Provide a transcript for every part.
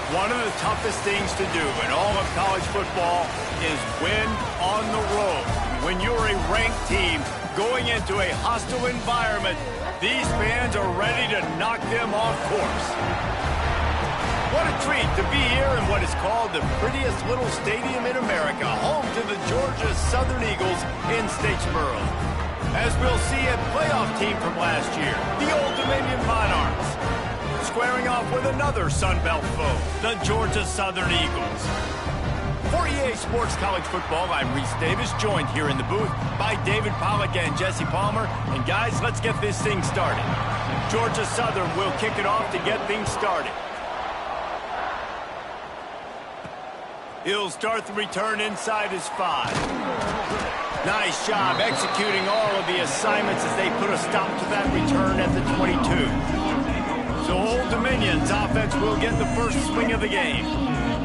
One of the toughest things to do in all of college football is win on the road. When you're a ranked team going into a hostile environment, these fans are ready to knock them off course. What a treat to be here in what is called the prettiest little stadium in America, home to the Georgia Southern Eagles in Statesboro. As we'll see, a playoff team from last year, the Old Dominion Monarchs, squaring off with another Sun Belt foe, the Georgia Southern Eagles. For EA Sports College Football, I'm Reese Davis, joined here in the booth by David Pollack and Jesse Palmer. And guys, let's get this thing started. Georgia Southern will kick it off to get things started. He'll start the return inside his 5. Nice job executing all of the assignments as they put a stop to that return at the 22. So Old Dominion's offense will get the first swing of the game.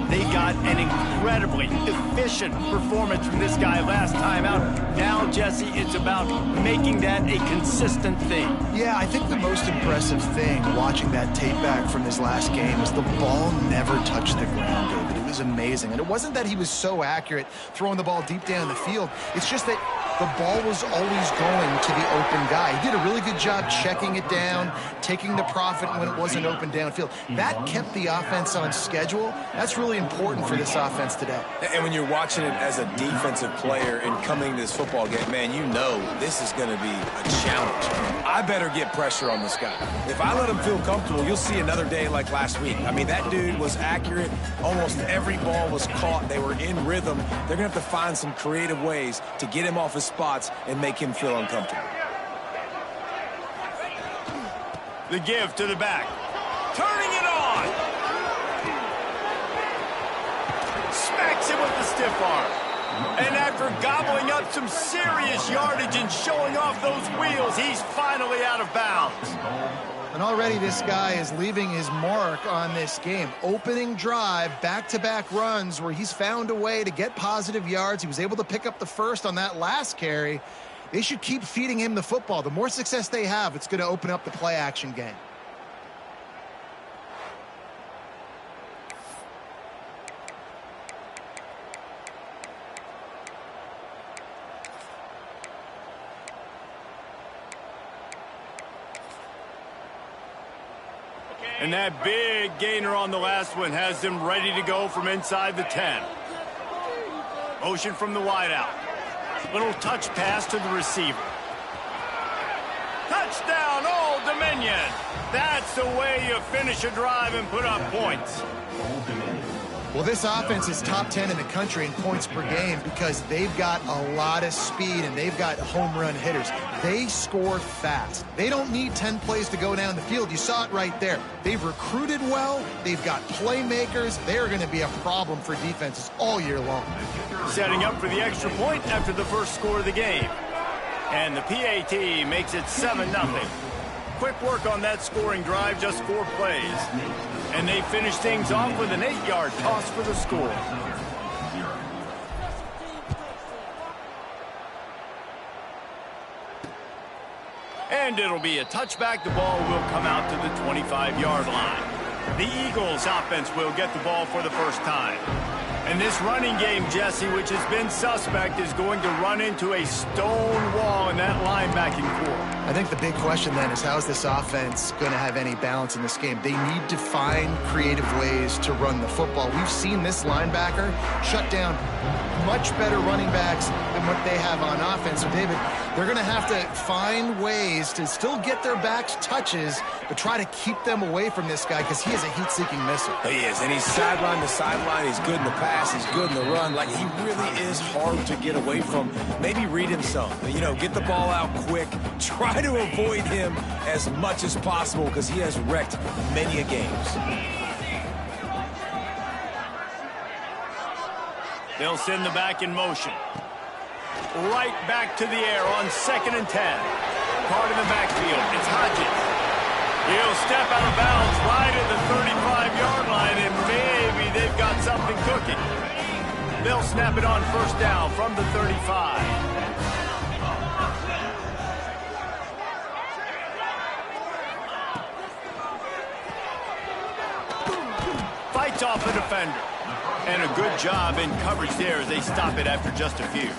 They got an incredibly efficient performance from this guy last time out. Now, Jesse, it's about making that a consistent thing. Yeah, I think the most impressive thing watching that tape back from his last game is the ball never touched the ground, David. It was amazing. And it wasn't that he was so accurate throwing the ball deep down the field. It's just that the ball was always going to the open guy. He did a really good job checking it down, taking the profit when it wasn't open downfield. That kept the offense on schedule. That's really important for this offense today. And when you're watching it as a defensive player and coming to this football game, man, you know this is going to be a challenge. I better get pressure on this guy. If I let him feel comfortable, you'll see another day like last week. I mean, that dude was accurate. Almost every ball was caught. They were in rhythm. They're going to have to find some creative ways to get him off his spots and make him feel uncomfortable. The give to the back. Turning it on. Smacks him with the stiff arm. And after gobbling up some serious yardage and showing off those wheels, he's finally out of bounds. And already this guy is leaving his mark on this game. Opening drive, back-to-back runs where he's found a way to get positive yards. He was able to pick up the first on that last carry. They should keep feeding him the football. The more success they have, it's going to open up the play-action game. And that big gainer on the last one has them ready to go from inside the 10. Motion from the wideout. Little touch pass to the receiver. Touchdown, Old Dominion. That's the way you finish a drive and put up points. Well, this offense is top 10 in the country in points per game because they've got a lot of speed and they've got home run hitters. They score fast. They don't need 10 plays to go down the field. You saw it right there. They've recruited well. They've got playmakers. They're going to be a problem for defenses all year long. Setting up for the extra point after the first score of the game. And the PAT makes it 7-0. Quick work on that scoring drive, just 4 plays. And they finish things off with an 8-yard toss for the score. And it'll be a touchback. The ball will come out to the 25-yard line. The Eagles offense will get the ball for the first time. And this running game, Jesse, which has been suspect, is going to run into a stone wall in that linebacking core. I think the big question then is how is this offense going to have any balance in this game? They need to find creative ways to run the football. We've seen this linebacker shut down much better running backs than what they have on offense. So, David, they're going to have to find ways to still get their backs touches, but try to keep them away from this guy because he is a heat-seeking missile. He is, and he's sideline to sideline. He's good in the pass. He's good in the run. Like, he really is hard to get away from. Maybe read him some. You know, get the ball out quick. Try to avoid him as much as possible because he has wrecked many a games. They'll send the back in motion. Right back to the air on 2nd and 10. Caught in the backfield. It's Hodges. He'll step out of bounds right at the 35-yard line, and maybe they've got something cooking. They'll snap it on first down from the 35. fights off a defender. And a good job in coverage there as they stop it after just a few.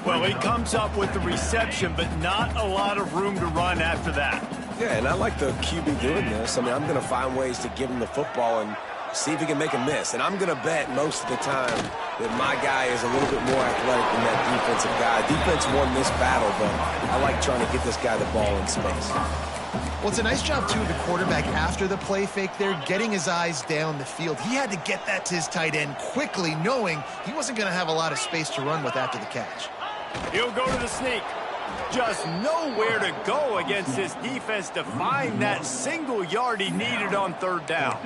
Well, he comes up with the reception, but not a lot of room to run after that. Yeah, and I like the QB doing this. I mean, I'm going to find ways to give him the football and see if he can make a miss. And I'm going to bet most of the time that my guy is a little bit more athletic than that defensive guy. Defense won this battle, but I like trying to get this guy the ball in space. Well, it's a nice job, too, of the quarterback after the play fake there, getting his eyes down the field. He had to get that to his tight end quickly, knowing he wasn't going to have a lot of space to run with after the catch. He'll go to the sneak. Just nowhere to go against this defense to find that single yard he needed on third down.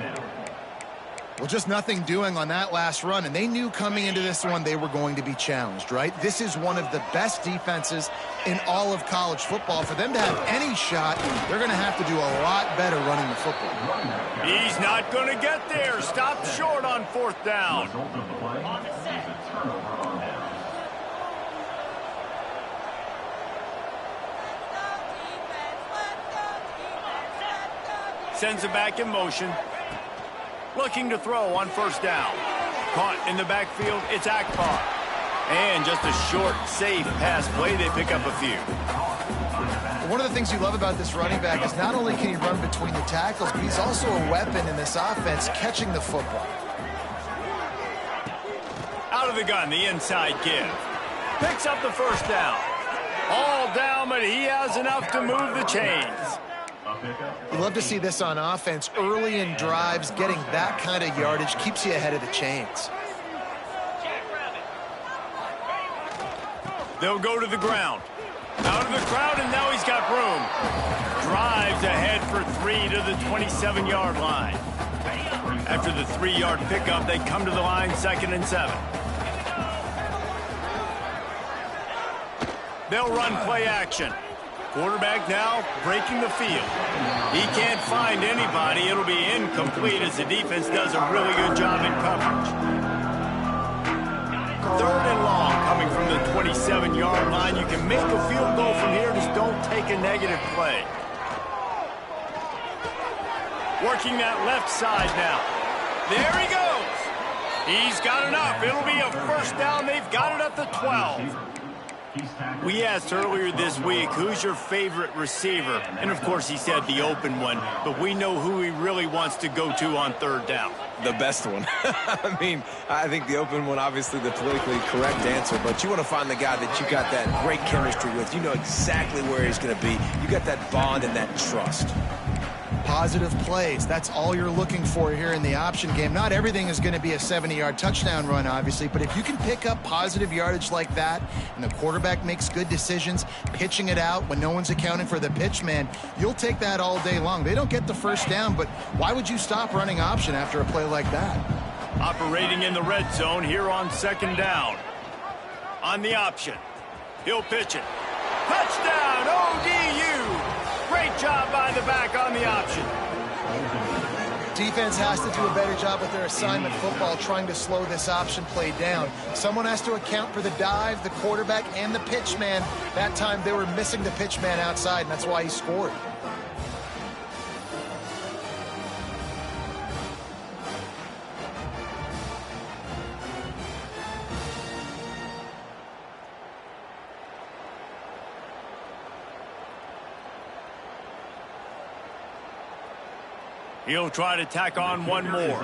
Well, just nothing doing on that last run, and they knew coming into this one they were going to be challenged, right? This is one of the best defenses in all of college football. For them to have any shot, they're going to have to do a lot better running the football. He's not going to get there. Stop short on fourth down. Sends it back in motion. Looking to throw on first down. Caught in the backfield, it's Akbar. And just a short, safe pass play, they pick up a few. One of the things you love about this running back is not only can he run between the tackles, but he's also a weapon in this offense, catching the football. Out of the gun, the inside give. Picks up the first down. All down, but he has enough to move the chains. You love to see this on offense. Early in drives, getting that kind of yardage keeps you ahead of the chains. They'll go to the ground. Out of the crowd, and now he's got room. Drives ahead for 3 to the 27-yard line. After the 3-yard pickup, they come to the line, 2nd and 7. They'll run play action. Quarterback now breaking the field. He can't find anybody. It'll be incomplete as the defense does a really good job in coverage. 3rd and long coming from the 27-yard line. You can make a field goal from here. Just don't take a negative play. Working that left side now. There he goes. He's got enough. It'll be a first down. They've got it at the 12. We asked earlier this week, who's your favorite receiver? And, of course, he said the open one, but we know who he really wants to go to on third down. The best one. I mean, I think the open one, obviously the politically correct answer, but you want to find the guy that you got that great chemistry with. You know exactly where he's going to be. You got that bond and that trust. Positive plays. That's all you're looking for here in the option game. Not everything is going to be a 70-yard touchdown run, obviously, but if you can pick up positive yardage like that and the quarterback makes good decisions, pitching it out when no one's accounting for the pitch man, you'll take that all day long. They don't get the first down, but why would you stop running option after a play like that? Operating in the red zone here on 2nd down. On the option. He'll pitch it. Touchdown, ODU! Great job by the back on the option. Defense has to do a better job with their assignment football, trying to slow this option play down. Someone has to account for the dive, the quarterback, and the pitch man. That time they were missing the pitch man outside, and that's why he scored. He'll try to tack on one more.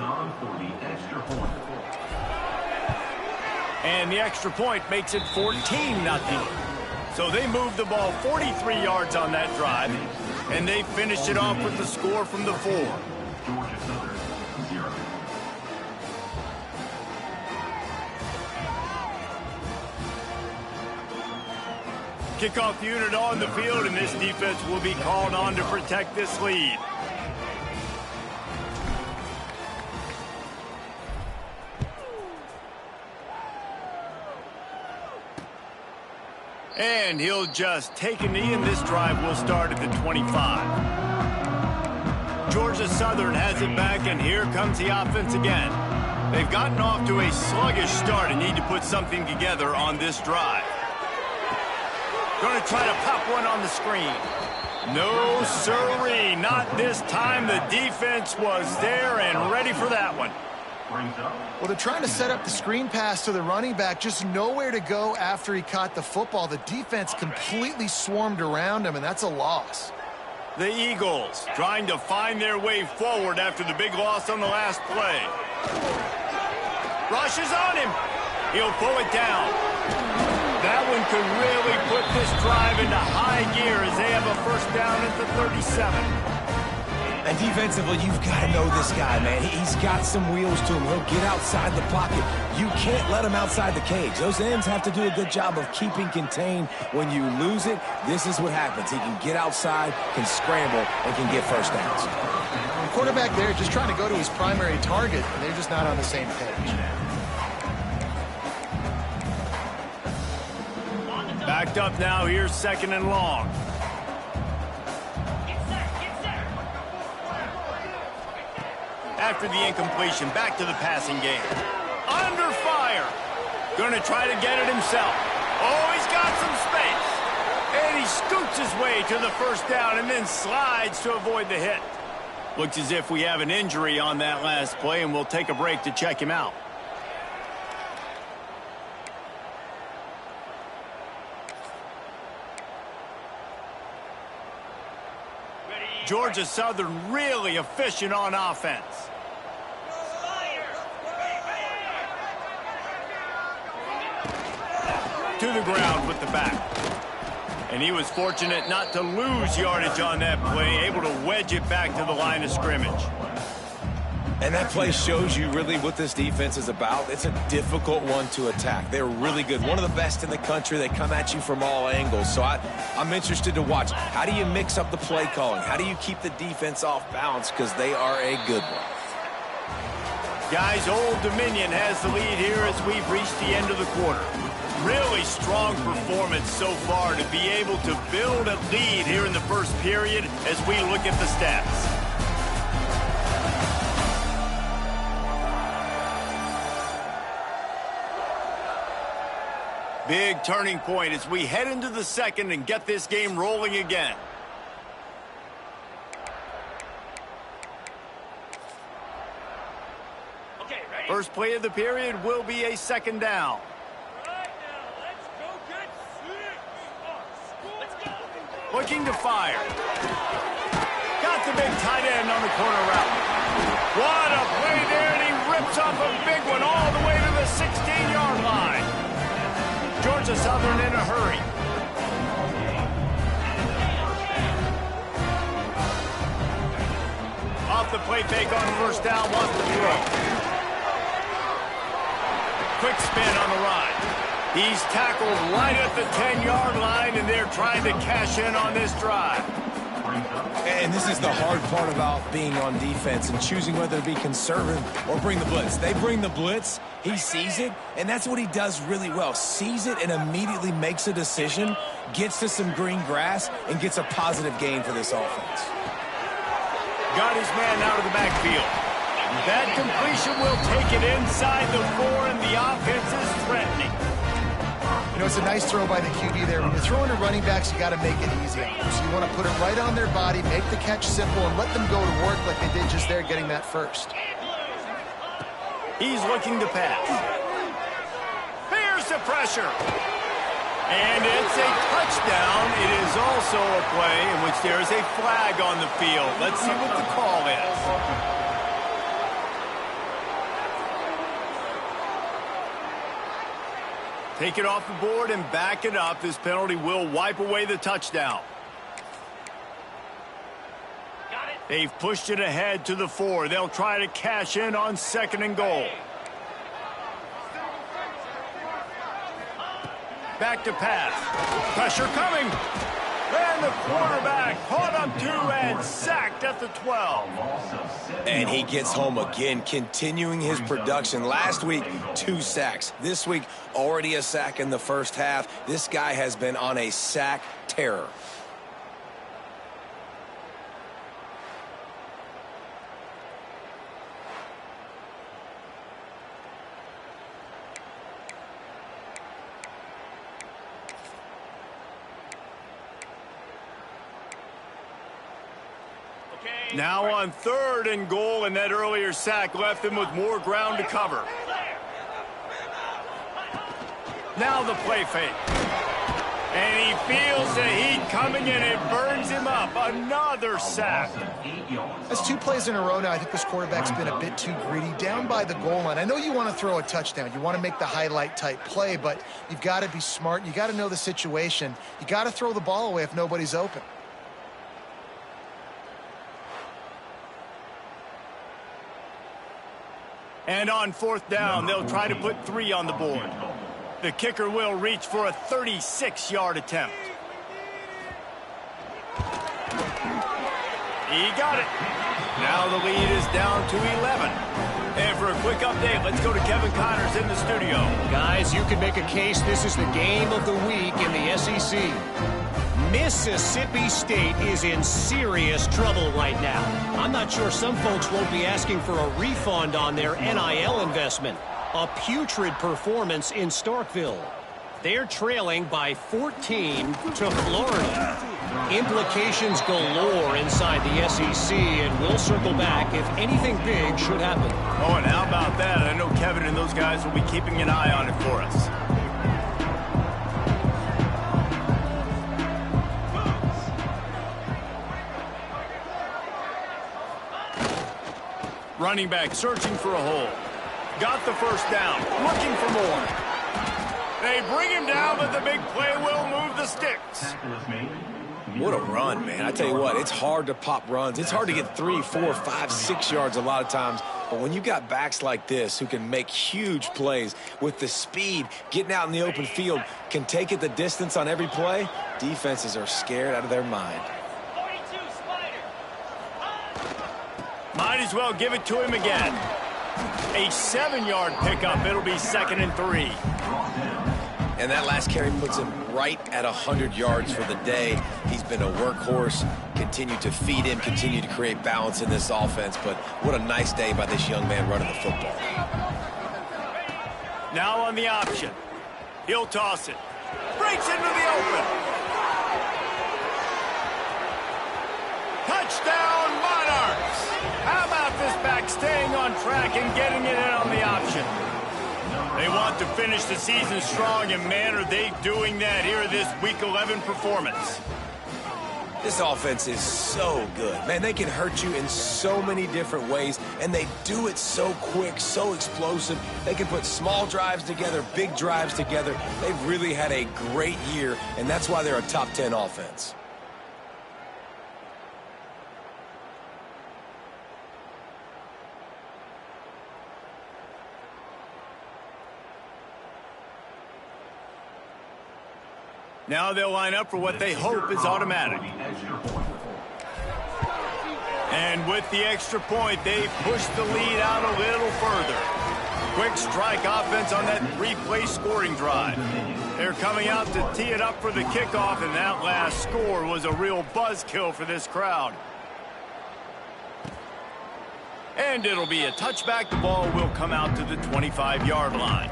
And the extra point makes it 14-0. So they moved the ball 43 yards on that drive, and they finished it off with the score from the 4. Kickoff unit on the field, and this defense will be called on to protect this lead. And he'll just take a knee, and this drive will start at the 25. Georgia Southern has it back, and here comes the offense again. They've gotten off to a sluggish start and need to put something together on this drive. Going to try to pop one on the screen. No, sirree, not this time. The defense was there and ready for that one. Well, they're trying to set up the screen pass to the running back, just nowhere to go after he caught the football. The defense completely swarmed around him, and that's a loss. The Eagles trying to find their way forward after the big loss on the last play. Rush is on him. He'll pull it down. That one could really put this drive into high gear as they have a first down at the 37. And defensively, you've got to know this guy, man. He's got some wheels to him. He'll get outside the pocket. You can't let him outside the cage. Those ends have to do a good job of keeping contained. When you lose it, this is what happens. He can get outside, can scramble, and can get first downs. The quarterback there just trying to go to his primary target, and they're just not on the same page. Backed up now, here's 2nd and long. After the incompletion, back to the passing game. Under fire. Going to try to get it himself. Oh, he's got some space. And he scoots his way to the first down and then slides to avoid the hit. Looks as if we have an injury on that last play, and we'll take a break to check him out. Georgia Southern really efficient on offense. To the ground with the back. And he was fortunate not to lose yardage on that play, able to wedge it back to the line of scrimmage. And that play shows you really what this defense is about. It's a difficult one to attack. They're really good. One of the best in the country. They come at you from all angles. So I'm interested to watch. How do you mix up the play calling? How do you keep the defense off balance? Because they are a good one. Guys, Old Dominion has the lead here as we've reached the end of the quarter. Really strong performance so far to be able to build a lead here in the first period as we look at the stats. Big turning point as we head into the second and get this game rolling again. Okay, ready? First play of the period will be a 2nd down. Right now, let's go get 6. Let's go. Looking to fire. Got the big tight end on the corner route. What a play there, and he rips off a big one all the way to the 16-yard line. Georgia Southern in a hurry. Off the play fake on first down, wants to throw. Quick spin on the ride. He's tackled right at the 10-yard line, and they're trying to cash in on this drive. And this is the hard part about being on defense and choosing whether to be conservative or bring the blitz. They bring the blitz, he sees it, and that's what he does really well. Sees it and immediately makes a decision, gets to some green grass, and gets a positive gain for this offense. Got his man out of the backfield. That completion will take it inside the 4, and the offense is threatening. You know, it's a nice throw by the QB there. When you're throwing to running backs, you got to make it easy on them. So you want to put it right on their body, make the catch simple, and let them go to work like they did just there, getting that first. He's looking to pass. Here's the pressure. And it's a touchdown. It is also a play in which there is a flag on the field. Let's see what the call is. Take it off the board and back it up. This penalty will wipe away the touchdown. Got it. They've pushed it ahead to the 4. They'll try to cash in on 2nd and goal. Back to pass. Pressure coming. And the quarterback caught up 2 and sacked at the 12. And he gets home again, continuing his production. Last week, 2 sacks. This week, already a sack in the first half. This guy has been on a sack terror. Now on 3rd and goal, and that earlier sack left him with more ground to cover. Now the play fake. And he feels the heat coming and it burns him up. Another sack. That's 2 plays in a row now. I think this quarterback's been a bit too greedy. Down by the goal line. I know you want to throw a touchdown. You want to make the highlight type play, but you've got to be smart. You got to know the situation. You got to throw the ball away if nobody's open. And on 4th down, they'll try to put 3 on the board. The kicker will reach for a 36-yard attempt. He got it. Now the lead is down to 11. And for a quick update, let's go to Kevin Connors in the studio. Guys, you can make a case this is the game of the week in the SEC. Mississippi State is in serious trouble right now. I'm not sure some folks won't be asking for a refund on their NIL investment. A putrid performance in Starkville. They're trailing by 14 to Florida. Implications galore inside the SEC, and we'll circle back if anything big should happen. Oh, and how about that? I know Kevin and those guys will be keeping an eye on it for us. Running back searching for a hole. Got the first down. Looking for more. They bring him down, but the big play will move the sticks. What a run, man. I tell you what, it's hard to pop runs. It's hard to get 3, 4, 5, 6 yards a lot of times. But when you got backs like this who can make huge plays with the speed, getting out in the open field, can take it the distance on every play, defenses are scared out of their mind. Might as well give it to him again. A 7-yard pickup. It'll be 2nd and 3. And that last carry puts him right at 100 yards for the day. He's been a workhorse. Continue to feed him, continue to create balance in this offense. But what a nice day by this young man running the football. Now on the option. He'll toss it. Breaks into the open. Touchdown, Monarchs! How about this back staying on track and getting it in on the option? They want to finish the season strong, and man, are they doing that here in this Week 11 performance. This offense is so good. Man, they can hurt you in so many different ways, and they do it so quick, so explosive. They can put small drives together, big drives together. They've really had a great year, and that's why they're a top 10 offense. Now they'll line up for what they hope is automatic. And with the extra point, they push the lead out a little further. Quick strike offense on that 3-play scoring drive. They're coming out to tee it up for the kickoff, and that last score was a real buzzkill for this crowd. And it'll be a touchback. The ball will come out to the 25-yard line.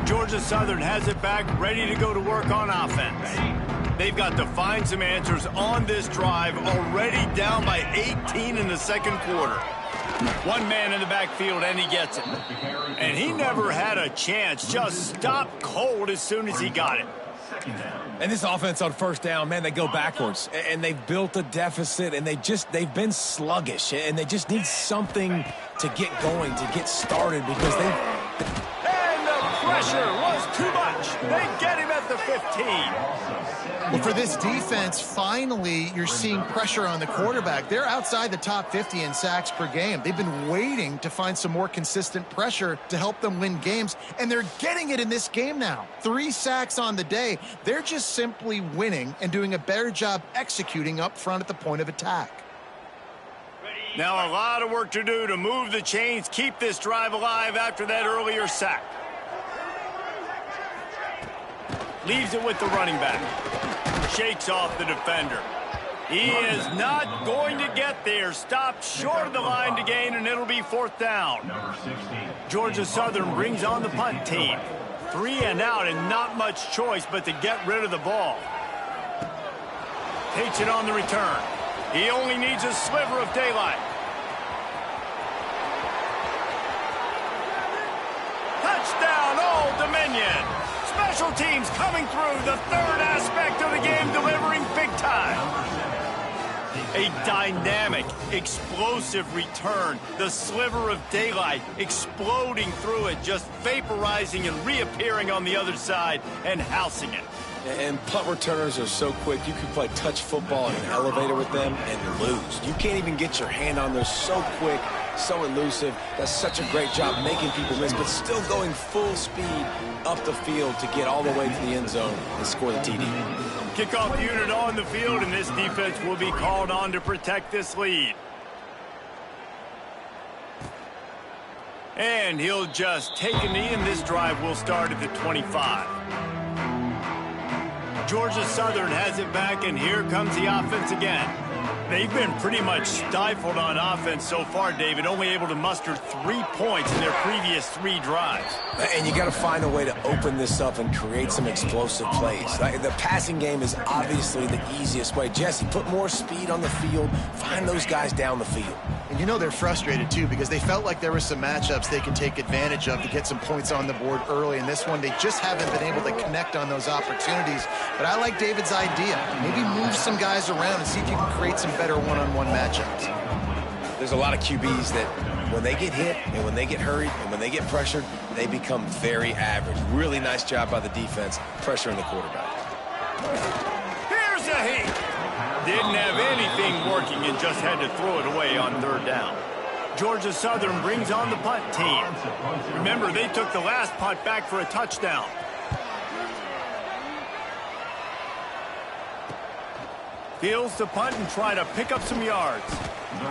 Georgia Southern has it back, ready to go to work on offense. They've got to find some answers on this drive, already down by 18 in the second quarter. One man in the backfield, and he gets it. And he never had a chance, just stopped cold as soon as he got it. And this offense on first down, man, they go backwards. And they've built a deficit, and they've been sluggish. And they just need something to get going, to get started, because pressure was too much. They get him at the 15. Well, for this defense, finally, you're seeing pressure on the quarterback. They're outside the top 50 in sacks per game. They've been waiting to find some more consistent pressure to help them win games, and they're getting it in this game now. 3 sacks on the day. They're just simply winning and doing a better job executing up front at the point of attack. Now a lot of work to do to move the chains, keep this drive alive after that earlier sack. Leaves it with the running back. Shakes off the defender. He is not going to get there. Stopped short of the line to gain, and it'll be 4th down. Georgia Southern brings on the punt team. 3 and out, and not much choice but to get rid of the ball. Takes it on the return. He only needs a sliver of daylight. Touchdown, Old Dominion. Special teams coming through, the third aspect of the game, delivering big time. A dynamic, explosive return. The sliver of daylight exploding through it, just vaporizing and reappearing on the other side and housing it. And punt returners are so quick, you can play touch football in an elevator with them and lose. You can't even get your hand on them. So quick, so elusive. That's such a great job making people miss, but still going full speed up the field to get all the way to the end zone and score the TD. Kickoff unit on the field, and this defense will be called on to protect this lead. And he'll just take a knee, and this drive will start at the 25. Georgia Southern has it back, and here comes the offense again. They've been pretty much stifled on offense so far, David, only able to muster 3 points in their previous 3 drives. And you got to find a way to open this up and create some explosive plays. The passing game is obviously the easiest way. Jesse, put more speed on the field. Find those guys down the field. And you know they're frustrated, too, because they felt like there were some matchups they could take advantage of to get some points on the board early. In this one, they just haven't been able to connect on those opportunities. But I like David's idea. Maybe move some guys around and see if you can create some better one-on-one matchups. There's a lot of QBs that when they get hit and when they get hurried and when they get pressured, they become very average. Really nice job by the defense pressuring the quarterback. Here's a hit. Didn't have anything working and just had to throw it away on 3rd down. Georgia Southern brings on the punt team. Remember, they took the last punt back for a touchdown. Fields to punt and try to pick up some yards.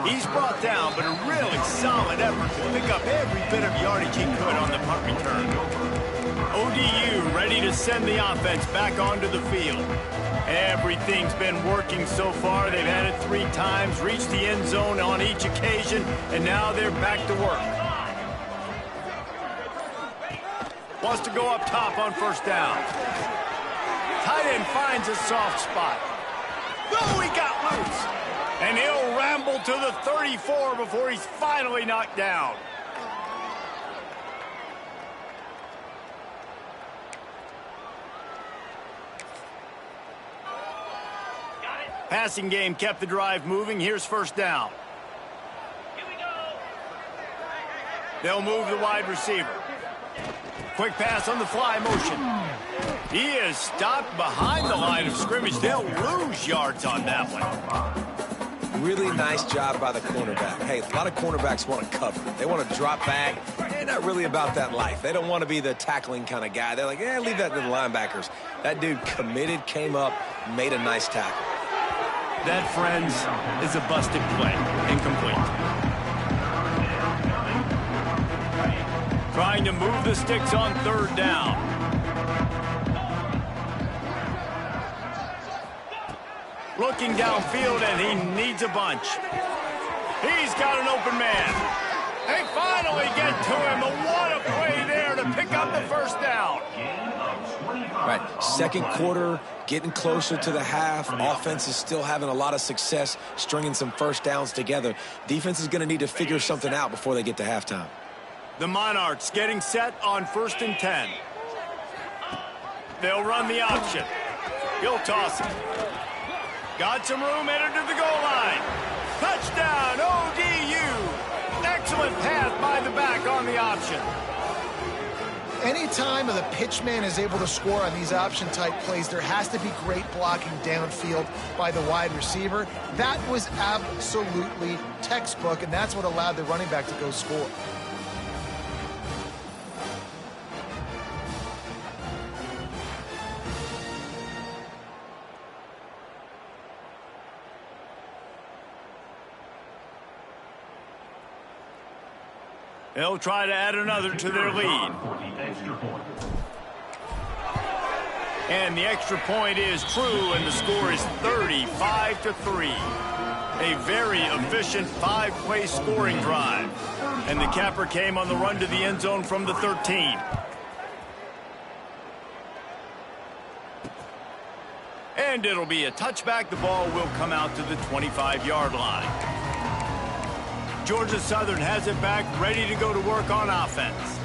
He's brought down, but a really solid effort to pick up every bit of yardage he could on the punt return. ODU ready to send the offense back onto the field. Everything's been working so far. They've had it 3 times, reached the end zone on each occasion, and now they're back to work. Wants to go up top on 1st down. Tight end finds a soft spot. No, he got loose. And he'll ramble to the 34 before he's finally knocked down. Passing game kept the drive moving. Here's 1st down. Here we go. They'll move the wide receiver. Quick pass on the fly motion. He is stopped behind the line of scrimmage. They'll lose yards on that one. Really nice job by the cornerback. Hey, a lot of cornerbacks want to cover. They want to drop back. They're not really about that life. They don't want to be the tackling kind of guy. They're like, yeah, leave that to the linebackers. That dude committed, came up, made a nice tackle. That, friends, is a busted play. Incomplete. Trying to move the sticks on 3rd down. Looking downfield, and he needs a bunch. He's got an open man. They finally get to him. But what a play there to pick up the 1st down. Right, 2nd quarter, getting closer to the half. Offense is still having a lot of success stringing some 1st downs together. Defense is going to need to figure something out before they get to halftime. The Monarchs getting set on 1st and 10. They'll run the option. He'll toss it. Got some room, headed to the goal line. Touchdown, ODU. Excellent pass by the back on the option. Anytime the pitchman is able to score on these option-type plays, there has to be great blocking downfield by the wide receiver. That was absolutely textbook, and that's what allowed the running back to go score. They'll try to add another to their lead. And the extra point is true, and the score is 35-3. A very efficient 5-play scoring drive. And the capper came on the run to the end zone from the 13. And it'll be a touchback. The ball will come out to the 25-yard line. Georgia Southern has it back, ready to go to work on offense.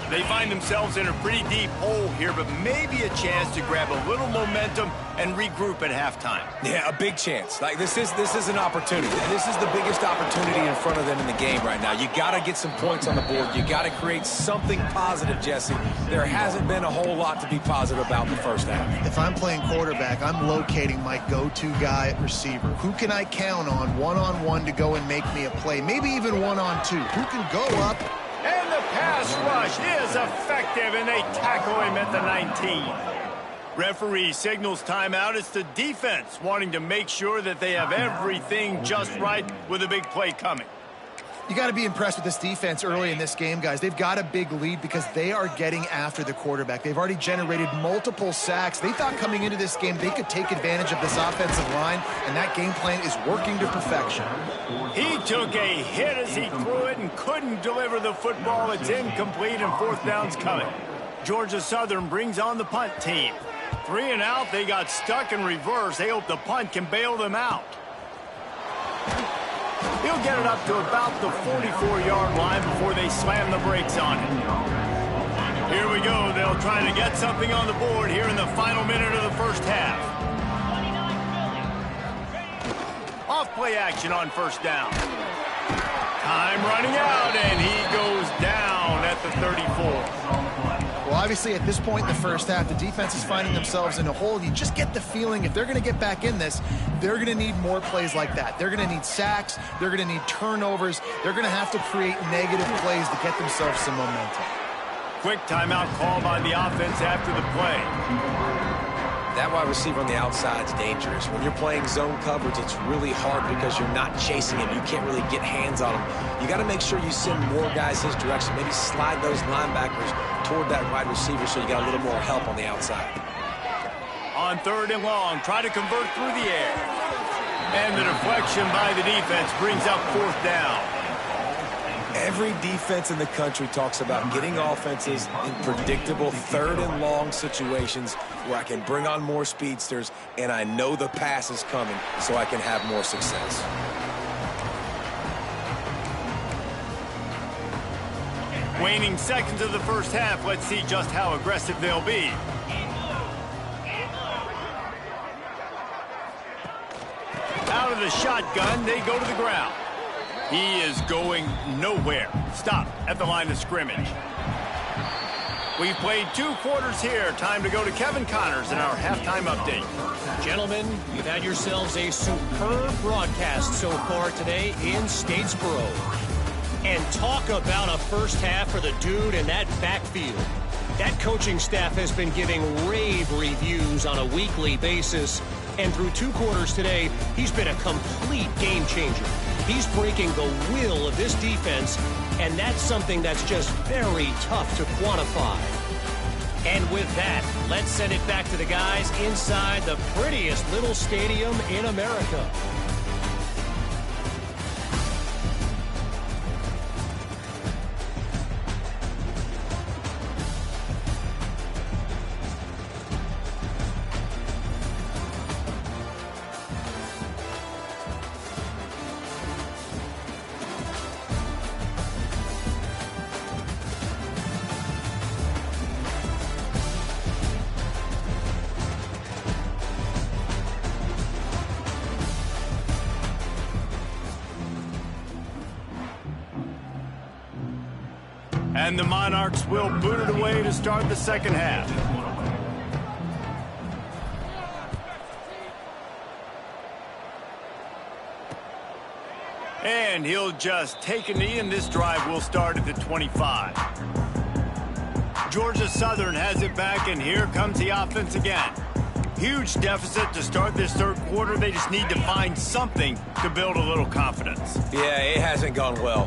They find themselves in a pretty deep hole here, but maybe a chance to grab a little momentum and regroup at halftime. Yeah, a big chance. Like this is an opportunity. This is the biggest opportunity in front of them in the game right now. You got to get some points on the board. You got to create something positive, Jesse. There hasn't been a whole lot to be positive about in the first half. If I'm playing quarterback, I'm locating my go-to guy at receiver. Who can I count on one-on-one to go and make me a play? Maybe even one-on-two. Who can go up? And the pass rush is effective, and they tackle him at the 19. Referee signals timeout. It's the defense wanting to make sure that they have everything just right with a big play coming. You got to be impressed with this defense early in this game, guys. They've got a big lead because they are getting after the quarterback. They've already generated multiple sacks. They thought coming into this game they could take advantage of this offensive line, and that game plan is working to perfection. He took a hit as he threw it and couldn't deliver the football. It's incomplete, and fourth down's coming. Georgia Southern brings on the punt team. 3 and out. They got stuck in reverse. They hope the punt can bail them out. He'll get it up to about the 44-yard line before they slam the brakes on it. Here we go. They'll try to get something on the board here in the final minute of the first half. Off play action on first down. Time running out, and he goes down at the 34. Well, obviously, at this point in the first half, the defense is finding themselves in a hole. You just get the feeling if they're going to get back in this, they're going to need more plays like that. They're going to need sacks. They're going to need turnovers. They're going to have to create negative plays to get themselves some momentum. Quick timeout call by the offense after the play. That wide receiver on the outside is dangerous. When you're playing zone coverage, it's really hard because you're not chasing him. You can't really get hands on him. You got to make sure you send more guys his direction. Maybe slide those linebackers toward that wide receiver so you got a little more help on the outside. On 3rd and long, try to convert through the air. And the deflection by the defense brings up 4th down. Every defense in the country talks about getting offenses in predictable 3rd and long situations where I can bring on more speedsters and I know the pass is coming so I can have more success. Waning seconds of the first half. Let's see just how aggressive they'll be. Out of the shotgun, they go to the ground. He is going nowhere. Stop at the line of scrimmage. We've played 2 quarters here. Time to go to Kevin Connors in our halftime update. Gentlemen, you've had yourselves a superb broadcast so far today in Statesboro. And talk about a first half for the dude in that backfield. That coaching staff has been giving rave reviews on a weekly basis. And through 2 quarters today, he's been a complete game changer. He's breaking the will of this defense, and that's something that's just very tough to quantify. And with that, let's send it back to the guys inside the prettiest little stadium in America. And the Monarchs will boot it away to start the second half. And he'll just take a knee, and this drive will start at the 25. Georgia Southern has it back, and here comes the offense again. Huge deficit to start this 3rd quarter. They just need to find something to build a little confidence. Yeah, it hasn't gone well.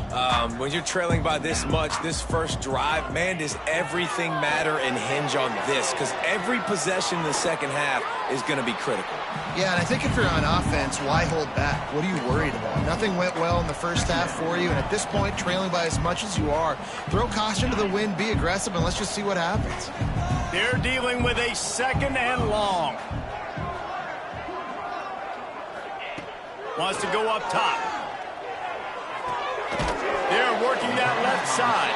When you're trailing by this much, this first drive, man, does everything matter and hinge on this? Because every possession in the second half is going to be critical. Yeah, and I think if you're on offense, why hold back? What are you worried about? Nothing went well in the first half for you, and at this point, trailing by as much as you are, throw caution to the wind, be aggressive, and let's just see what happens. They're dealing with a 2nd and long. Wants to go up top. They're working that left side.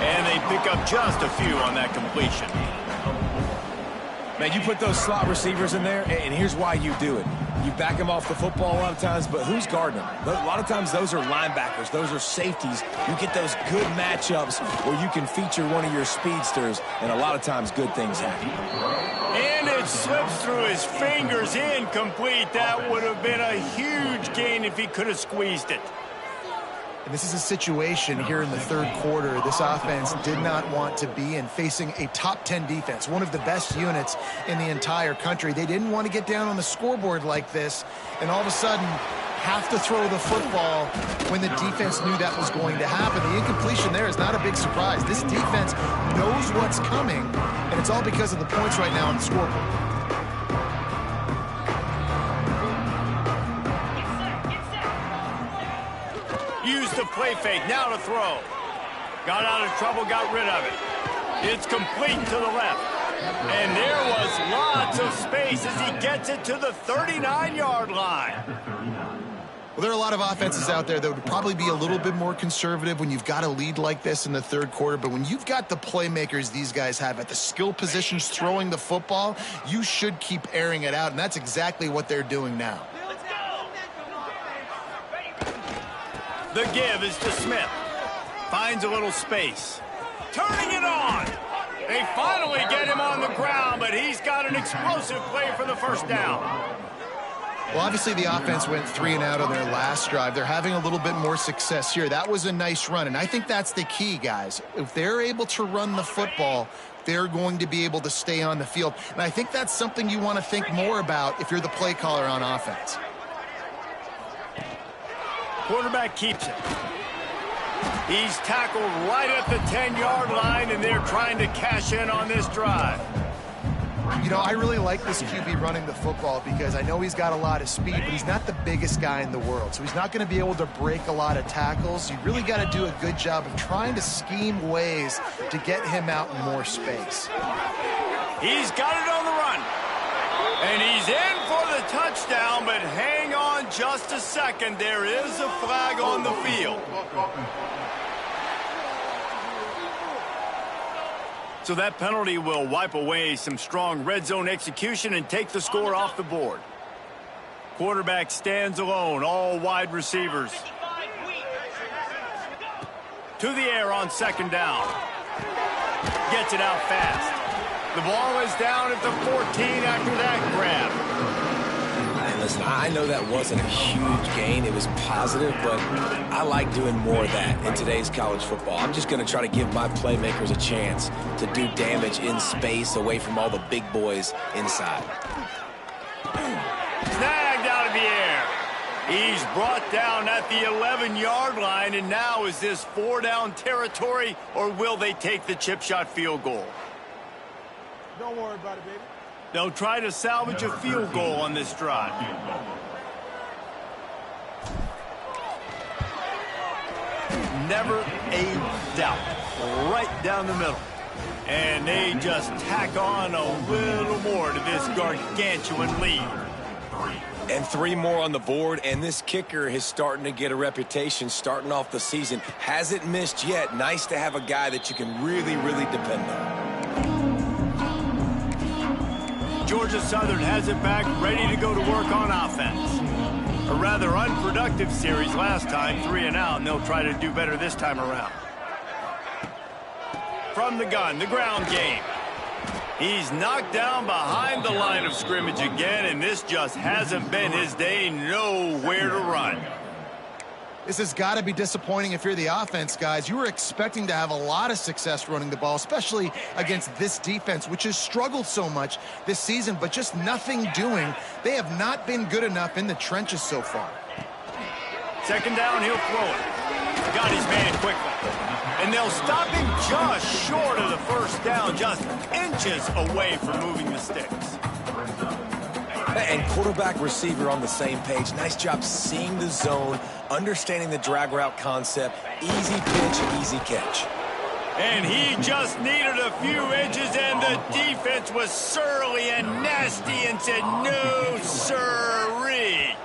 And they pick up just a few on that completion. Man, you put those slot receivers in there, and here's why you do it. You back them off the football a lot of times, but who's guarding them? A lot of times those are linebackers. Those are safeties. You get those good matchups where you can feature one of your speedsters, and a lot of times good things happen. And it slips through his fingers, incomplete. That would have been a huge gain if he could have squeezed it. And this is a situation here in the third quarter this offense did not want to be in, facing a top 10 defense, one of the best units in the entire country. They didn't want to get down on the scoreboard like this and all of a sudden have to throw the football when the defense knew that was going to happen. The incompletion there is not a big surprise. This defense knows what's coming, and it's all because of the points right now on the scoreboard. Used the play fake, now to throw. Got out of trouble, got rid of it. It's complete to the left. And there was lots of space as he gets it to the 39-yard line. Well, there are a lot of offenses out there that would probably be a little bit more conservative when you've got a lead like this in the third quarter. But when you've got the playmakers these guys have at the skill positions throwing the football, you should keep airing it out. And that's exactly what they're doing now. The give is to Smith. Finds a little space. Turning it on. They finally get him on the ground, but he's got an explosive play for the first down. Well, obviously the offense went 3 and out on their last drive. They're having a little bit more success here. That was a nice run, and I think that's the key, guys. If they're able to run the football, they're going to be able to stay on the field. And I think that's something you want to think more about if you're the play caller on offense. Quarterback keeps it. He's tackled right at the 10-yard line, and they're trying to cash in on this drive. You know, I really like this QB running the football because I know he's got a lot of speed, but he's not the biggest guy in the world. So he's not going to be able to break a lot of tackles. You really got to do a good job of trying to scheme ways to get him out in more space. He's got it on the run. And he's in for the touchdown, but hang on just a second. There is a flag on the field. So that penalty will wipe away some strong red zone execution and take the score off the board. Quarterback stands alone, all wide receivers. To the air on second down. Gets it out fast. The ball is down at the 14 after that grab. And listen, I know that wasn't a huge gain. It was positive, but I like doing more of that in today's college football. I'm just going to try to give my playmakers a chance to do damage in space away from all the big boys inside. Snagged out of the air. He's brought down at the 11-yard line, and now is this 4-down territory, or will they take the chip shot field goal? Don't worry about it, baby. They'll try to salvage a field goal on this drive. Never a doubt. Right down the middle. And they just tack on a little more to this gargantuan lead. And 3 more on the board, and this kicker is starting to get a reputation starting off the season. Hasn't missed yet. Nice to have a guy that you can really, really depend on. Georgia Southern has it back, ready to go to work on offense. A rather unproductive series last time, 3 and out, and they'll try to do better this time around. From the gun, the ground game. He's knocked down behind the line of scrimmage again, and this just hasn't been his day. Nowhere to run. This has got to be disappointing if you're the offense, guys. You were expecting to have a lot of success running the ball, especially against this defense, which has struggled so much this season, but just nothing doing. They have not been good enough in the trenches so far. Second down, he'll throw it. Got his man quickly. And they'll stop him just short of the first down, just inches away from moving the sticks. And quarterback receiver on the same page. Nice job seeing the zone, understanding the drag route concept. Easy pitch, easy catch. And he just needed a few inches, and the defense was surly and nasty and said, no, sirree.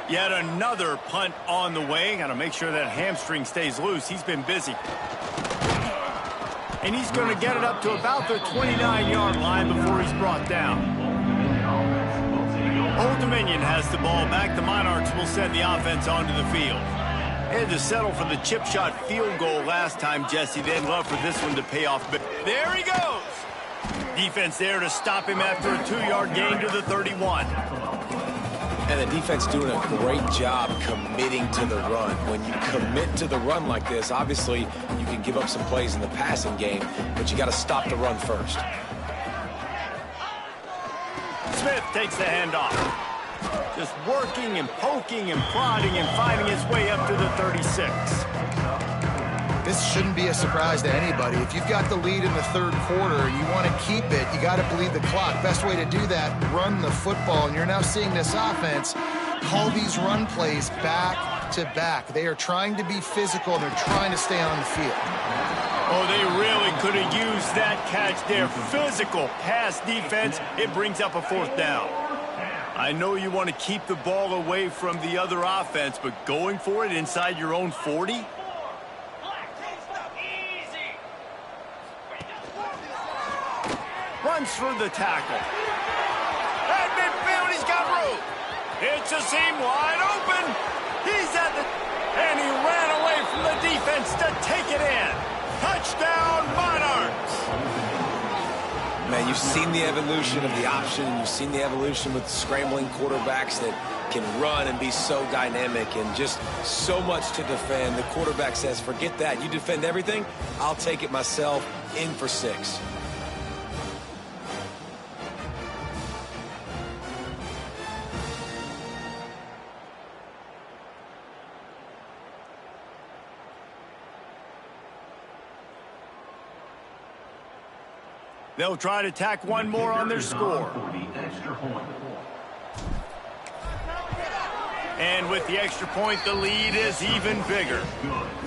Yet another punt on the way. Got to make sure that hamstring stays loose. He's been busy. And he's going to get it up to about the 29-yard line before he's brought down. Old Dominion has the ball back. The Monarchs will send the offense onto the field. They had to settle for the chip shot field goal last time, Jesse. They'd love for this one to pay off. But there he goes. Defense there to stop him after a 2-yard gain to the 31. And the defense doing a great job committing to the run. When you commit to the run like this, obviously you can give up some plays in the passing game, but you got to stop the run first. Smith takes the handoff. Just working and poking and prodding and finding his way up to the 36. This shouldn't be a surprise to anybody. If you've got the lead in the third quarter and you want to keep it, you got to bleed the clock. Best way to do that, run the football. And you're now seeing this offense call these run plays back to back. They are trying to be physical. They're trying to stay on the field. Oh, they really could have used that catch there. Physical pass defense. It brings up a 4th down. I know you want to keep the ball away from the other offense, but going for it inside your own 40? Runs through the tackle. At midfield, he's got room. It's a seam wide open. He's at the... And he ran away from the defense to take it in. Touchdown, Monarchs. Man, you've seen the evolution of the option. You've seen the evolution with scrambling quarterbacks that can run and be so dynamic and just so much to defend. The quarterback says, forget that. You defend everything, I'll take it myself. In for 6. They'll try to tack one more on their score. And with the extra point, the lead is even bigger.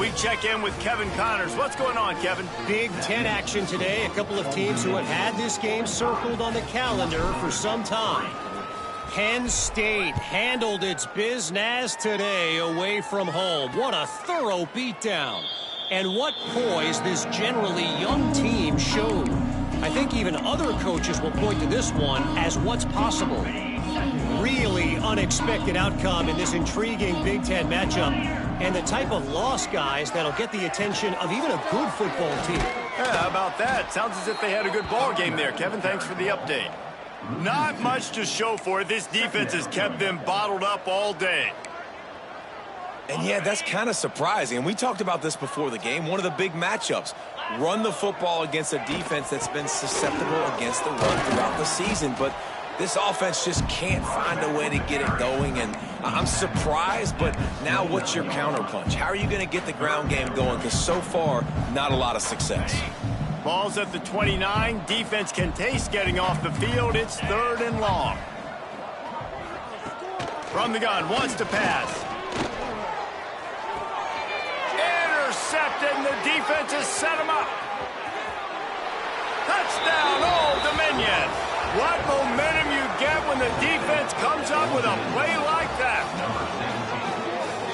We check in with Kevin Connors. What's going on, Kevin? Big Ten action today. A couple of teams who have had this game circled on the calendar for some time. Penn State handled its business today away from home. What a thorough beatdown. And what poise this generally young team showed. I think even other coaches will point to this one as what's possible. Really unexpected outcome in this intriguing Big Ten matchup, and the type of loss, guys, that'll get the attention of even a good football team. Yeah, how about that? Sounds as if they had a good ball game there. Kevin, thanks for the update. Not much to show for it. This defense has kept them bottled up all day. And yeah, that's kind of surprising. And we talked about this before the game. One of the big matchups. Run the football against a defense that's been susceptible against the run throughout the season. But this offense just can't find a way to get it going. And I'm surprised, but now what's your counterpunch? How are you going to get the ground game going? Because so far, not a lot of success. Ball's at the 29. Defense can taste getting off the field. It's 3rd and long. From the gun, wants to pass. Intercepted, and the defense has set him up. Touchdown, Old Dominion. What momentum you get when the defense comes up with a play like that.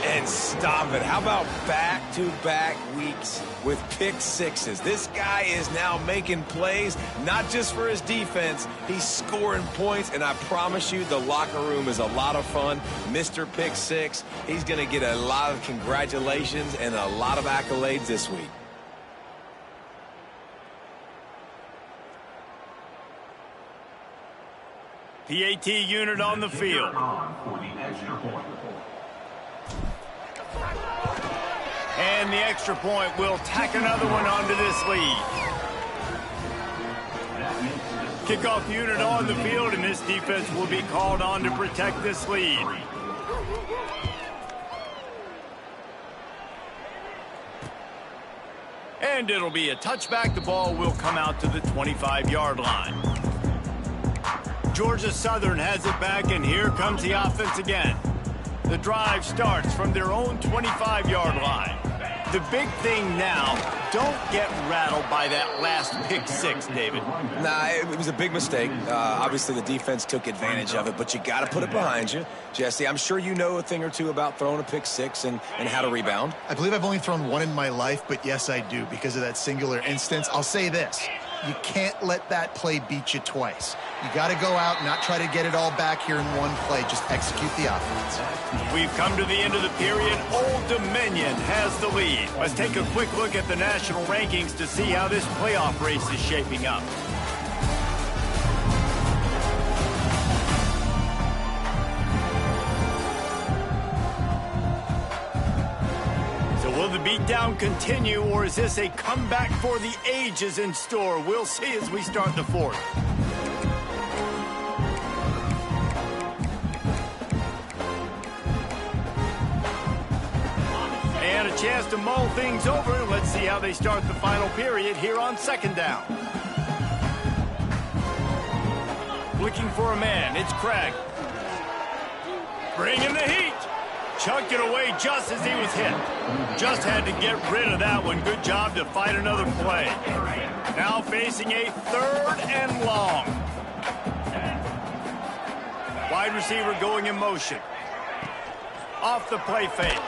And stop it. How about back-to-back weeks with pick 6s? This guy is now making plays, not just for his defense. He's scoring points, and I promise you the locker room is a lot of fun. Mr. Pick 6, he's going to get a lot of congratulations and a lot of accolades this week. PAT unit on the field. And the extra point will tack another one onto this lead. Kickoff unit on the field, and this defense will be called on to protect this lead. And it'll be a touchback. The ball will come out to the 25-yard line. Georgia Southern has it back, and here comes the offense again. The drive starts from their own 25-yard line. The big thing now, don't get rattled by that last pick six, David. Nah, it was a big mistake. Obviously, the defense took advantage of it, but you got to put it behind you. Jesse, I'm sure you know a thing or two about throwing a pick six and how to rebound. I believe I've only thrown one in my life, but yes, I do because of that singular instance. I'll say this. You can't let that play beat you twice. You got to go out and not try to get it all back here in one play. Just execute the offense. We've come to the end of the period. Old Dominion has the lead. Let's take a quick look at the national rankings to see how this playoff race is shaping up. Will the beatdown continue, or is this a comeback for the ages in store? We'll see as we start the fourth. And a chance to mull things over. Let's see how they start the final period here on second down. Looking for a man, it's Craig. Bringing the heat. Chucked it away just as he was hit. Just had to get rid of that one. Good job to fight another play. Now facing a third and long. Wide receiver going in motion. Off the play fake.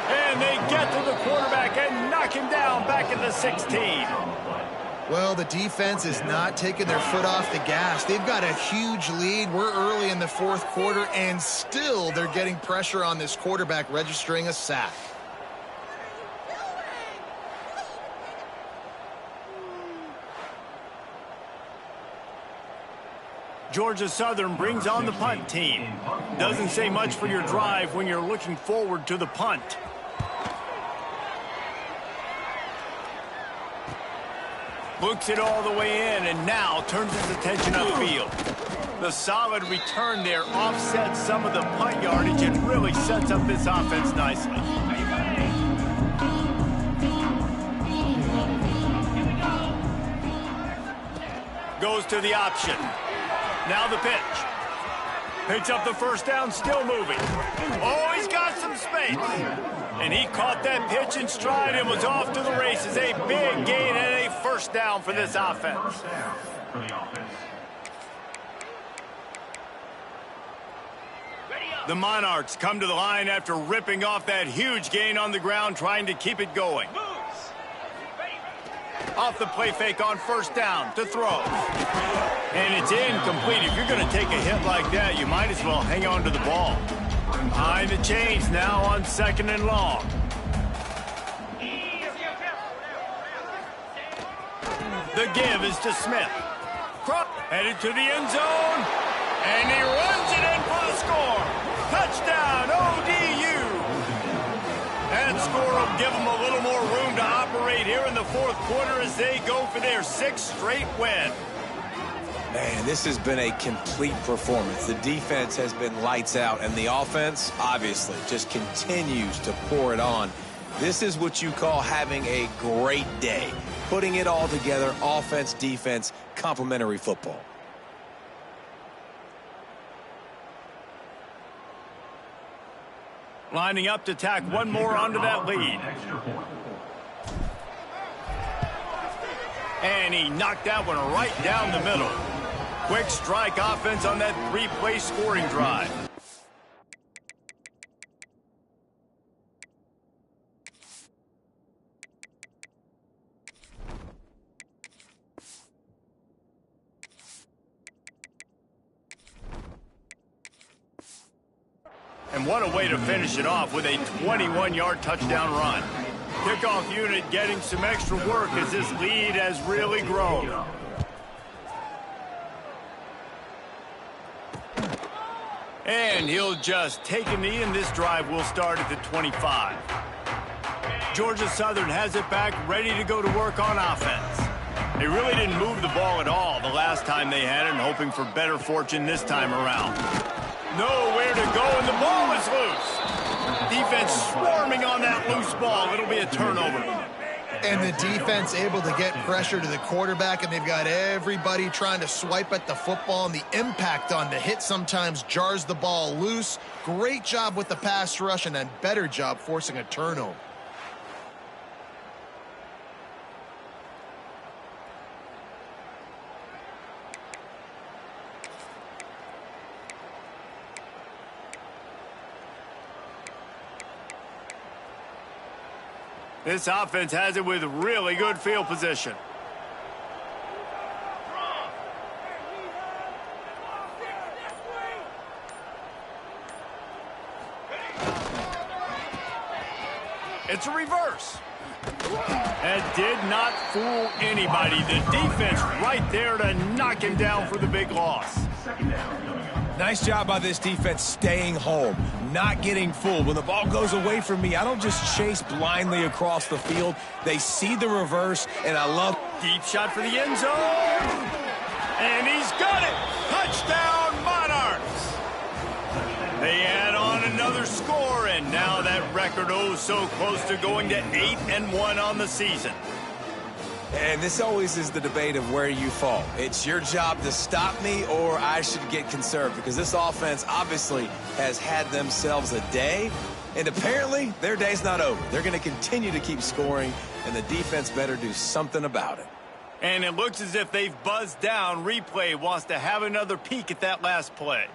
And they get to the quarterback and knock him down back at the 16. Well, the defense is not taking their foot off the gas. They've got a huge lead. We're early in the fourth quarter, and still they're getting pressure on this quarterback, registering a sack. Georgia Southern brings on the punt team. Doesn't say much for your drive when you're looking forward to the punt. Looks it all the way in and now turns his attention upfield. The solid return there offsets some of the punt yardage and really sets up this offense nicely. Goes to the option. Now the pitch. Picks up the first down, still moving. Oh, he's got some space. And he caught that pitch in stride and was off to the races. A big gain and a first down for this offense. The Monarchs come to the line after ripping off that huge gain on the ground, trying to keep it going. Off the play fake on first down to throw. And it's incomplete. If you're going to take a hit like that, you might as well hang on to the ball. Behind the chains now on second and long. The give is to Smith. Headed to the end zone. And he runs it in for the score. Touchdown, ODU. That score will give them a little more room to operate here in the fourth quarter as they go for their sixth straight win. Man, this has been a complete performance. The defense has been lights out, and the offense, obviously, just continues to pour it on. This is what you call having a great day. Putting it all together, offense, defense, complementary football. Lining up to tack one more onto that lead. And he knocked that one right down the middle. Quick strike offense on that three-play scoring drive. And what a way to finish it off with a 21-yard touchdown run. Kickoff unit getting some extra work as this lead has really grown. And he'll just take a knee, and this drive will start at the 25. Georgia Southern has it back, ready to go to work on offense. They really didn't move the ball at all the last time they had it, and hoping for better fortune this time around. Nowhere to go, and the ball is loose. Defense swarming on that loose ball. It'll be a turnover. And the defense able to get pressure to the quarterback, and they've got everybody trying to swipe at the football, and the impact on the hit sometimes jars the ball loose. Great job with the pass rush, and a better job forcing a turnover. This offense has it with really good field position. It's a reverse. That did not fool anybody. The defense right there to knock him down for the big loss. Nice job by this defense staying home, not getting fooled. When the ball goes away from me, I don't just chase blindly across the field. They see the reverse, and I love... Deep shot for the end zone. And he's got it. Touchdown, Monarchs. They add on another score, and now that record so close to going to 8-1 on the season. And this always is the debate of where you fall. It's your job to stop me, or I should get conserved, because this offense obviously has had themselves a day, and apparently their day's not over. They're going to continue to keep scoring, and the defense better do something about it. And it looks as if they've buzzed down. Replay wants to have another peek at that last play.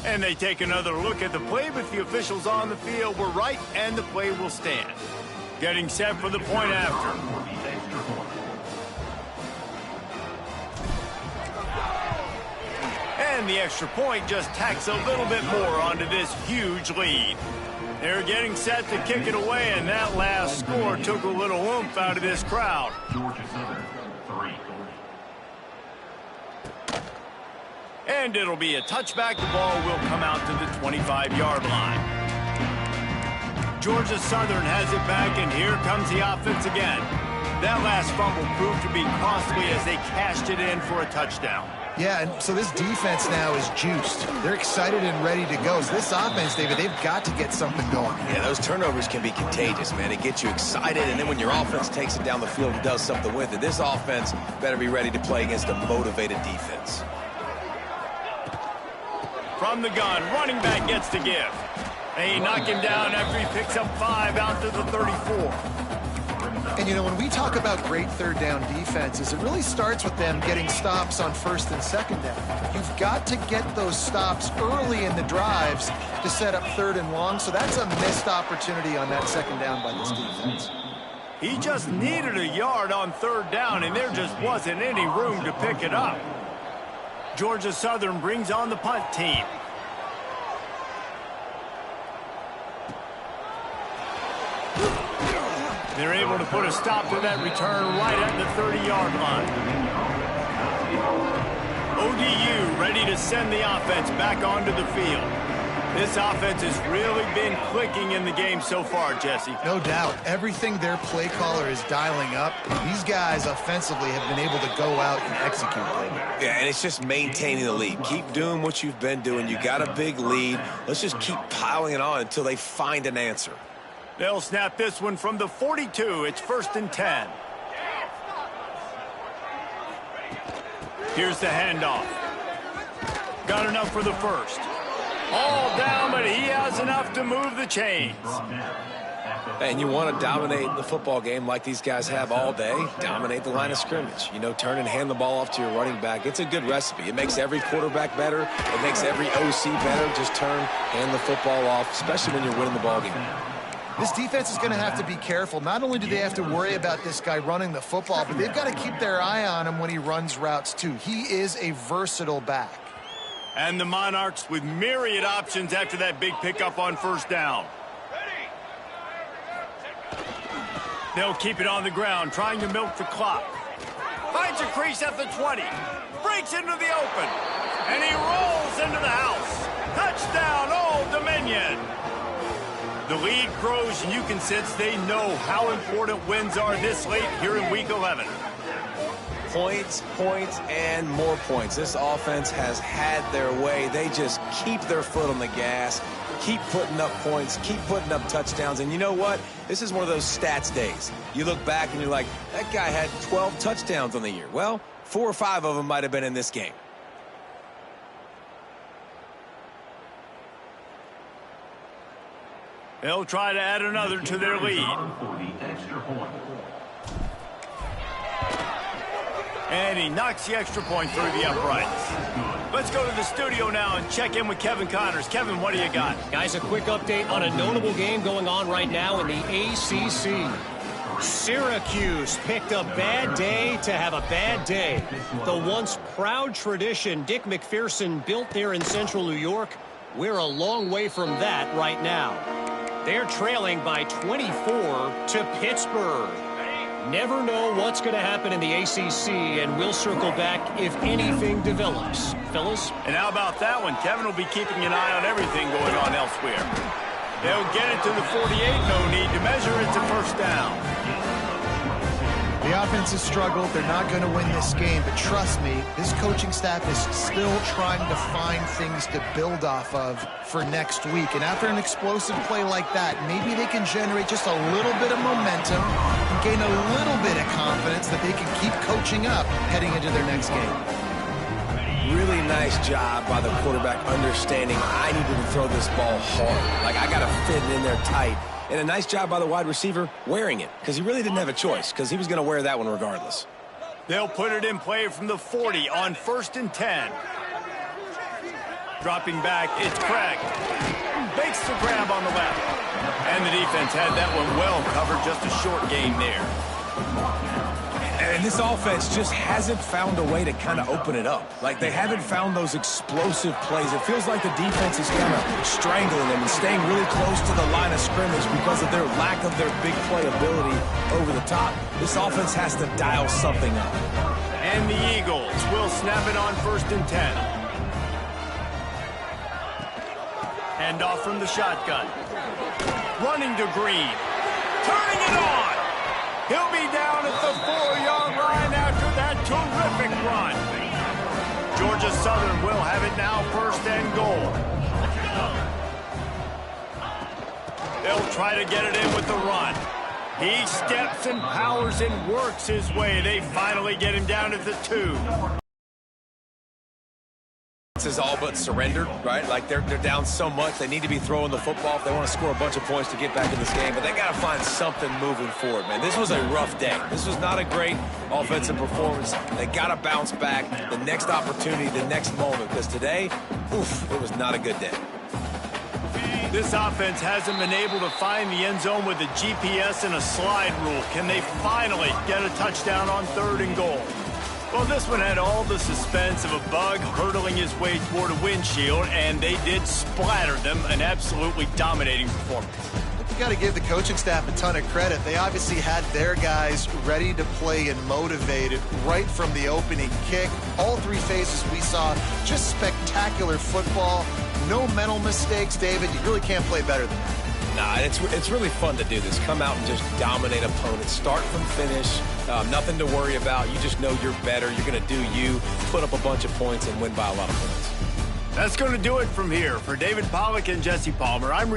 And they take another look at the play, but the officials on the field were right, and the play will stand. Getting set for the point after. And the extra point just tacks a little bit more onto this huge lead. They're getting set to kick it away, and that last score took a little oomph out of this crowd. And it'll be a touchback. The ball will come out to the 25-yard line. Georgia Southern has it back, and here comes the offense again. That last fumble proved to be costly as they cashed it in for a touchdown. Yeah, and so this defense now is juiced. They're excited and ready to go. So this offense, David, they've got to get something going. Yeah, those turnovers can be contagious, man. It gets you excited, and then when your offense takes it down the field and does something with it, this offense better be ready to play against a motivated defense. From the gun, running back gets to give. They knock him down after he picks up 5 out to the 34. And, you know, when we talk about great third down defenses, it really starts with them getting stops on first and second down. You've got to get those stops early in the drives to set up third and long, so that's a missed opportunity on that second down by this defense. He just needed a yard on third down, and there just wasn't any room to pick it up. Georgia Southern brings on the punt team. They're able to put a stop to that return right at the 30-yard line. ODU ready to send the offense back onto the field. This offense has really been clicking in the game so far, Jesse. No doubt. Everything their play caller is dialing up, these guys offensively have been able to go out and execute. Yeah, and it's just maintaining the lead. Keep doing what you've been doing. You got a big lead. Let's just keep piling it on until they find an answer. They'll snap this one from the 42. It's 1st and 10. Here's the handoff. Got enough for the first. All down, but he has enough to move the chains. And you want to dominate the football game like these guys have all day. Dominate the line of scrimmage. You know, turn and hand the ball off to your running back. It's a good recipe. It makes every quarterback better. It makes every OC better. Just turn, hand the football off, especially when you're winning the ball game. This defense is going to have to be careful. Not only do they have to worry about this guy running the football, but they've got to keep their eye on him when he runs routes too. He is a versatile back. And the Monarchs with myriad options after that big pickup on first down. They'll keep it on the ground, trying to milk the clock. Finds a crease at the 20. Breaks into the open. And he rolls into the house. Touchdown, Old Dominion. The lead grows, and you can sense they know how important wins are this late here in Week 11. Points, points, and more points. This offense has had their way. They just keep their foot on the gas, keep putting up points, keep putting up touchdowns. And you know what? This is one of those stats days. You look back and you're like, that guy had 12 touchdowns on the year. Well, 4 or 5 of them might have been in this game. They'll try to add another to their lead. And he knocks the extra point through the uprights. Let's go to the studio now and check in with Kevin Connors. Kevin, what do you got? Guys, a quick update on a notable game going on right now in the ACC. Syracuse picked a bad day to have a bad day. The once proud tradition Dick McPherson built there in central New York, we're a long way from that right now. They're trailing by 24 to Pittsburgh. Never know what's going to happen in the ACC, and we'll circle back if anything develops. Fellas? And how about that one? Kevin will be keeping an eye on everything going on elsewhere. They'll get it to the 48, no need to measure it to first down. The offense has struggled. They're not going to win this game, but trust me, this coaching staff is still trying to find things to build off of for next week. And after an explosive play like that, maybe they can generate just a little bit of momentum and gain a little bit of confidence that they can keep coaching up heading into their next game. Really nice job by the quarterback understanding I needed to throw this ball hard. Like, I got to fit it in there tight. And a nice job by the wide receiver wearing it, because he really didn't have a choice, because he was going to wear that one regardless. They'll put it in play from the 40 on 1st and 10. Dropping back, it's Craig. Makes the grab on the left. And the defense had that one well covered, just a short gain there. And this offense just hasn't found a way to kind of open it up. Like, they haven't found those explosive plays. It feels like the defense is kind of strangling them and staying really close to the line of scrimmage because of their lack of their big play ability over the top. This offense has to dial something up. And the Eagles will snap it on 1st and 10. Hand off from the shotgun. Running to Green. Turning it on. He'll be down at the 4-yard line after that terrific run. Georgia Southern will have it now, 1st and goal. They'll try to get it in with the run. He steps and powers and works his way. They finally get him down at the 2. This is all but surrendered, right? Like, they're down so much, they need to be throwing the football if they want to score a bunch of points to get back in this game. But they got to find something moving forward, man. This was a rough day. This was not a great offensive performance. They got to bounce back the next opportunity, the next moment, because today, oof, it was not a good day. This offense hasn't been able to find the end zone with a GPS and a slide rule. Can they finally get a touchdown on 3rd and goal? Well, this one had all the suspense of a bug hurtling his way toward a windshield, and they did splatter them. An absolutely dominating performance. You got to give the coaching staff a ton of credit. They obviously had their guys ready to play and motivated right from the opening kick. All 3 phases we saw, just spectacular football. No mental mistakes, David. You really can't play better than that. Nah, it's really fun to do this. Come out and just dominate opponents. Start from finish. Nothing to worry about. You just know you're better. You're going to do you, put up a bunch of points, and win by a lot of points. That's going to do it from here. For David Pollack and Jesse Palmer, I'm